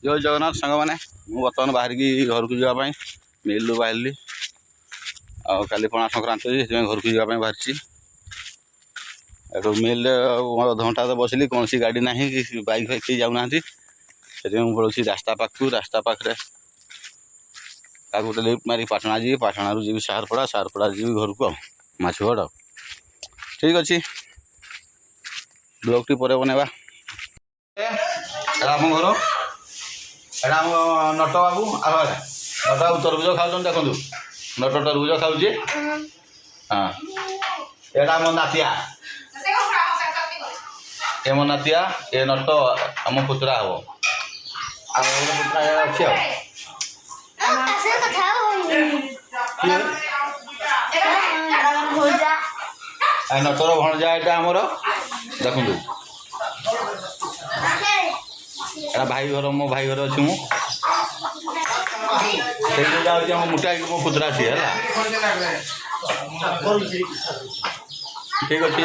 जय जगन्नाथ सांग मैंने बर्तमान बाहर की घर को जावाई मिल बाहर आली पणा संक्रांति से घर को जावाई बाहरी मिल अधघंटा तो बसली कौन सी गाड़ी ना कि बैक फाइक कहीं जाऊना से पड़ोसी रास्ता पाखु रास्ता पाखे गोटे लिफ्ट मारी पाटना जी पाटना जी सारपड़ा जी घर को माछगढ़ ठीक अच्छे ब्लॉग टी पर बनवा आम घर एटा आम नट बाबू नट बाबू तरबुज खाऊ देखो नट तरबुज खाऊे हाँ एटा आम नातिया ए मो नातिया ए नट आम पुतरा हम पुतरा अच्छे नटर भणजा एटा आमर देखु एटा भाई घर मो भाई घर अच्छी मुझे मोटा मो पुतरा सी है ठीक अच्छे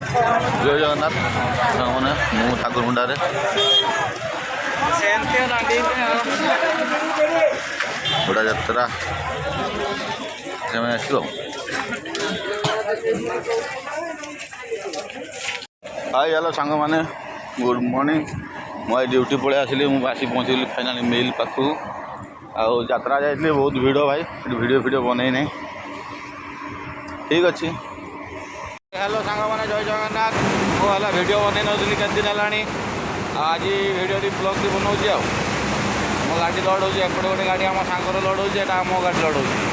जय जगन्नाथ मैंने मु ठाकुर मुंडारे बड़ा यात्रा आसो हाय हेलो सांग मैंने गुड मॉर्निंग मैं ड्यूटी पलि आसली मुझे पहुँचली फाइनाली मिल पाखु आत्रा जाइए बहुत भिड़ भाई वीडियो बनई नहीं ठीक अच्छे हेलो सांग मैंने जय जगन्नाथ मुझे वीडियो बनई नौली केत दिन है आज वीडियो ब्लॉग बनाऊँ मो गाड़ी लोड हो एपटे गोटे गाड़ी आम सांगर लोड हो आम गाड़ी लोड हो